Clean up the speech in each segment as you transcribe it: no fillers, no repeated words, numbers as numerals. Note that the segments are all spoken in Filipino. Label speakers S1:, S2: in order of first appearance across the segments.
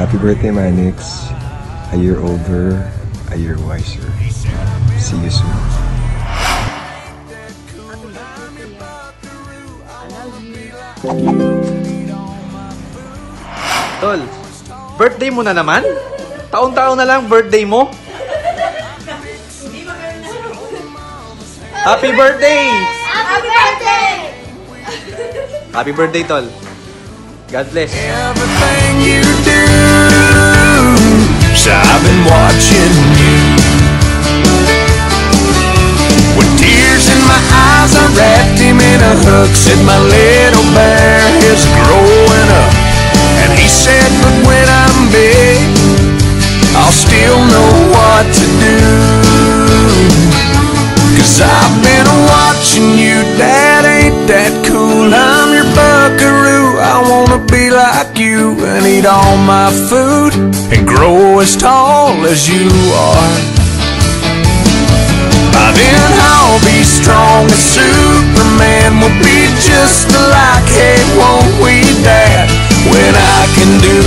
S1: Happy birthday, Manix. A year older, a year wiser. See you soon.
S2: Tol, birthday mo na naman? Taon-taon na lang birthday mo? Happy birthday!
S3: Happy birthday!
S2: Happy birthday, Tol. God bless.
S4: Everything you do, so I've been watching you. With tears in my eyes, I wrapped him in a hug. Said my little bear is growing up. And he said, but when I'm big, I'll still know what to do. 'Cause I've been watching you, Dad, ain't that cool? I'm your buckaroo, I wanna be like you and eat all my food and grow as tall as you are. By then I'll be strong as Superman, we'll be just alike, hey, won't we, Dad? When I can do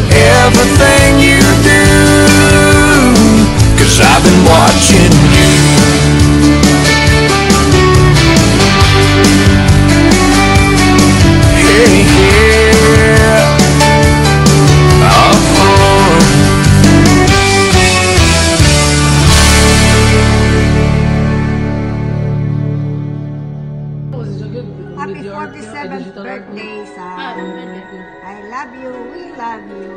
S4: everything you do, 'cause I've been watching you. Hey, yeah.
S3: Happy 47th birthday, son. I love you. We love you.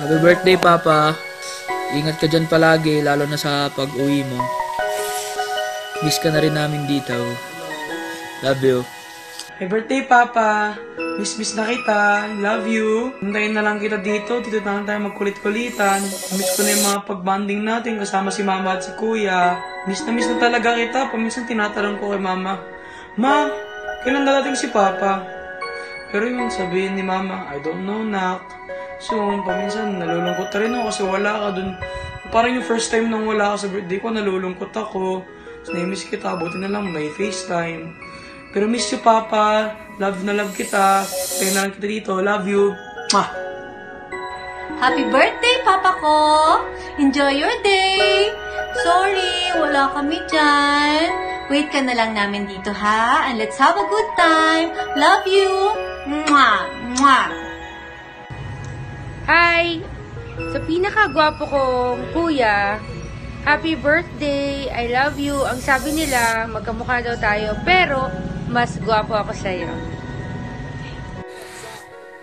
S5: Happy birthday, Papa. Ingat ka dyan palagi, lalo na sa pag-uwi mo. Miss ka na rin namin dito. Love you.
S6: Happy birthday, Papa. Miss na kita. Love you. Hintayin na lang kita dito. Dito na lang tayo magkulit-kulitan. Miss ko na yung mga pag-bonding natin kasama si Mama at si Kuya. Miss na talaga kita. Paminsan tinatanong ko kay Mama, Ma, kailan dadating si Papa? Pero yung sabihin ni Mama, I don't know, nak. So, paminsan nalulungkot na rin ako kasi wala ka dun. Parang yung first time nang wala ka sa birthday ko, nalulungkot ako. So, na-miss kita. Buti na lang may FaceTime. Pero miss you, Papa. Love na love kita. Kaya na lang kita dito. Love you. Mwah!
S7: Happy birthday, Papa ko! Enjoy your day! Sorry, wala kami dyan. Wait ka na lang namin dito, ha? And let's have a good time. Love you! Mwah! Mwah!
S8: Hi! Sa pinakagwapo kong kuya, happy birthday! I love you! Ang sabi nila, magkamukha daw tayo, pero mas gwapo ako sa'yo.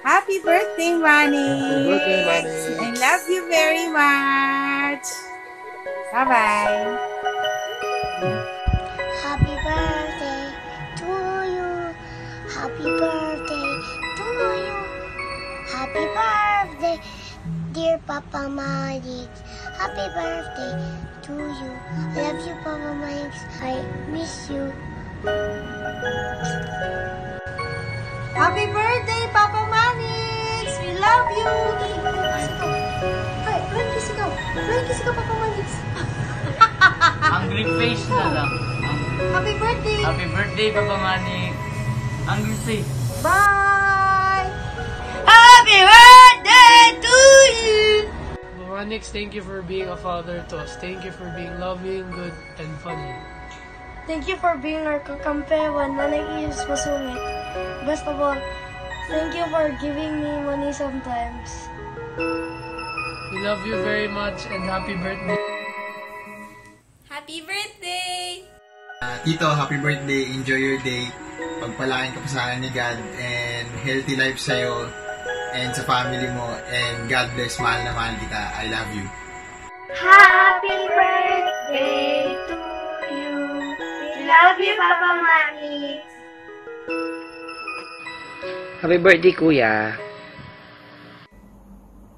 S3: Happy birthday, Manny.
S2: Happy birthday, Manny.
S3: I love you very much. Bye-bye.
S9: Happy birthday to you. Happy birthday to you. Happy birthday, dear Papa Manix. Happy birthday to you. I love you, Papa Manix. I miss you.
S7: Happy birthday, Papa Manix! We love you! Ay, flying kiss ikaw! Flying kiss ikaw, Papa Manix!
S5: Angry face na lang.
S7: Happy birthday!
S5: Happy birthday, Papa Manny. Angry face.
S7: Bye! Happy birthday to you!
S10: Manix, thank you for being a father to us. Thank you for being loving, good, and funny.
S9: Thank you for being our kakampe when nanay is masungit. Best of all, thank you for giving me money sometimes.
S10: We love you very much and happy birthday.
S7: Happy birthday!
S11: Tito, happy birthday. Enjoy your day. Pagpalain ka pa sa akin ni God and healthy life sa'yo and sa family mo, and God bless. Mahal na mahal kita. I love you.
S9: Happy birthday to you. We love you, Papa Manix.
S5: Happy birthday, Kuya.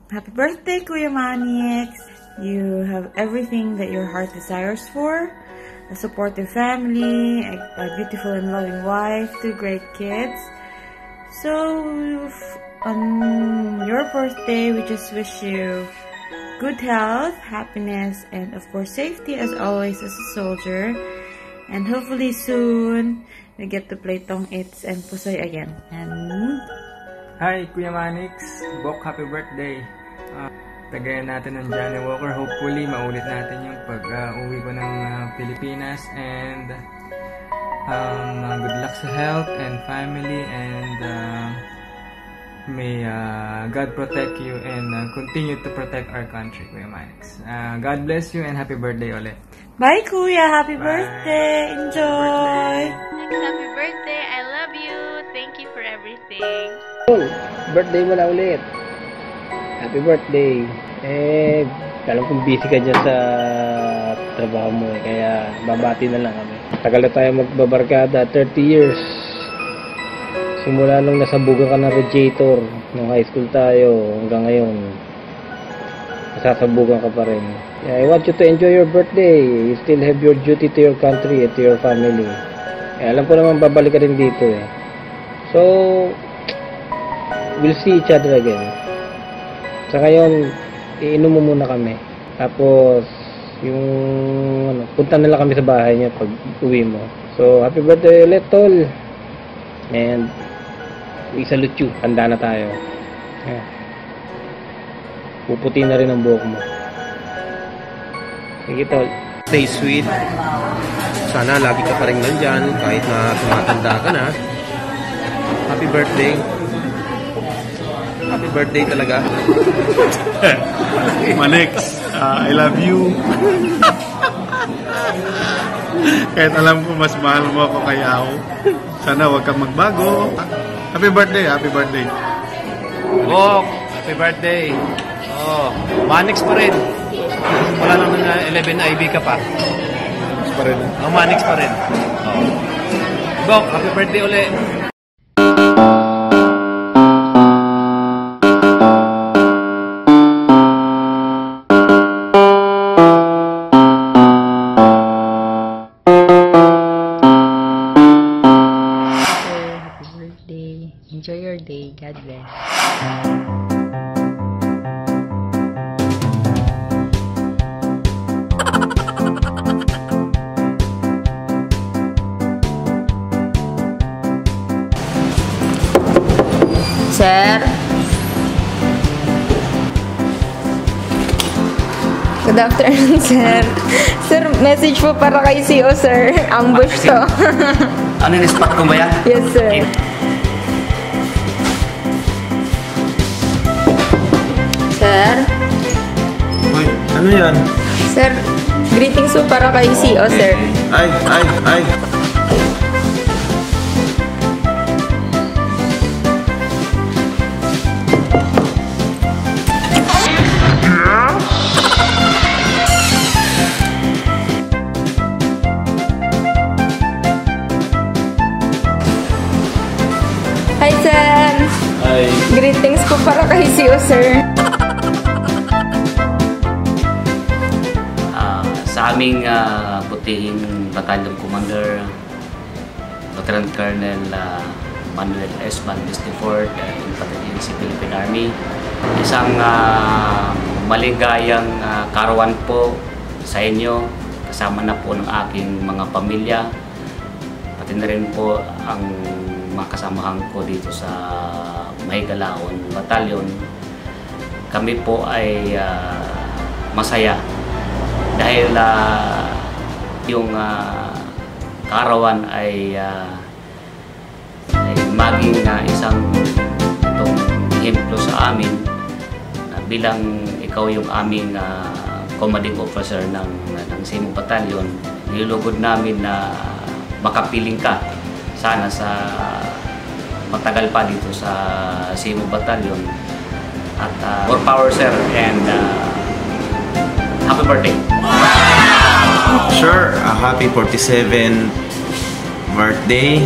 S3: Happy birthday, Kuya Manix. You have everything that your heart desires for. A supportive family, a beautiful and loving wife, 2 great kids. So, on your birthday, we just wish you good health, happiness, and of course safety as always as a soldier. And hopefully soon, we get to play Tong Its and Pusoy again. And
S12: Hi, Kuya Manix. Bok, happy birthday. Tagayan natin ng Johnny Walker. Hopefully, maulit natin yung pag-uwi ko ng Pilipinas. And good luck sa health and family. And may God protect you and continue to protect our country, Kuya Manix. God bless you and happy birthday ulit.
S3: Bye, Kuya. Happy birthday. Enjoy.
S8: Happy birthday. I love you. Thank you for everything.
S13: Birthday mo na ulit. Happy birthday. Alam kong busy ka dyan sa trabaho mo kaya babati na lang kami. Tagal na tayo magbabarkada, 30 years. Simula nung nasabugan ka ng radiator, nung high school tayo, hanggang ngayon, nasasabugan ka pa rin. I want you to enjoy your birthday. You still have your duty to your country and to your family. Alam ko naman babalik ka rin dito So, we'll see each other again. Sa ngayon, iinom mo muna kami. Tapos, punta na lang kami sa bahay niya pag uwi mo. So, happy birthday ulit, tol. And, i-salute you. Handa na tayo. Puputi na rin ang buhok mo. Sige, tol.
S14: Stay sweet. Sana lagi ka pa rin nandyan kahit na tumatanda ka na. Happy birthday. Happy birthday talaga.
S15: Manix, I love you. Kahit alam ko mas mahal mo ako kay Ao. Sana huwag kang magbago. Happy birthday, happy birthday.
S14: Bok, happy birthday. Manix pa rin. Wala naman na 11 IB ka pa.
S15: Manix pa rin.
S14: Manix pa rin. Bok, happy birthday ulit.
S16: Enjoy your day. God bless.
S8: Sir?
S17: Good afternoon, sir. Sir, message po para kay CEO, sir. Ambush to.
S18: Ano yung spot ko ba yan?
S17: Yes, sir. Sir?
S14: Uy, ano yan?
S17: Sir, greetings po para kay CEO, sir.
S14: Ay.
S17: Hi, sir.
S18: Hi.
S17: Greetings po para kay CEO, sir.
S18: Sa aming butihing Battalion Commander, Lieutenant Colonel Manuel S. Bandes IV, Infantry Philippine Army. Isang maligayang karawan po sa inyo, kasama na po ng aking mga pamilya, pati na rin po ang mga kasamahan ko dito sa Mahigalaon Battalion. Kami po ay masaya dahil yung karawan ay maging isang itong ehemplo sa amin bilang ikaw yung aming commanding officer ng Simo Battalion. Nilulugod namin na makapiling ka sana sa matagal pa dito sa Simo Battalion. At more power, sir, and happy birthday.
S14: Sure, happy 47th birthday.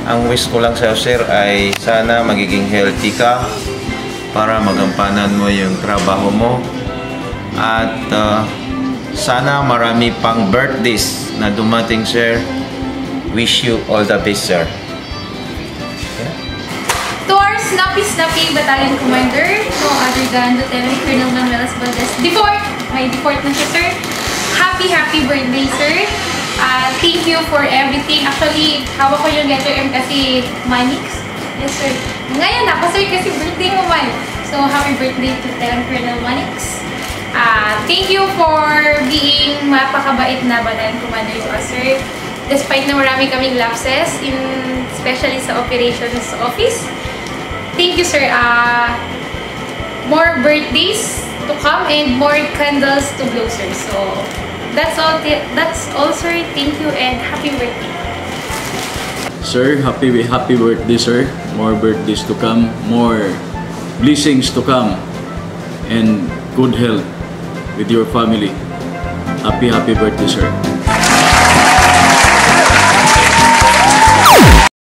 S14: Ang wish ko lang sa'yo, sir, ay sana magiging healthy ka para magampanan mo yung trabaho mo. At sana marami pang birthdays na dumating, sir. Wish you all the best, sir.
S19: To our snappy Battalion Commander, no other than Lieutenant Colonel Manuel Valdez. May deport na siya, sir. Happy birthday, sir. Thank you for everything. Actually, hawak ko yung letter M kasi Manix. Yes, sir. Ngayon na, sir, kasi birthday mo man. So, happy birthday to Lieutenant Colonel Manix. Thank you for being mapakabait na battalion commander to us, sir. Despite na marami kaming lapses, especially sa operations office. Thank you, sir. More birthdays to come and more candles to blow, sir. So, that's all, sir. Thank you and happy birthday.
S20: Sir, happy birthday, sir. More birthdays to come, more blessings to come, and good health with your family. Happy birthday, sir.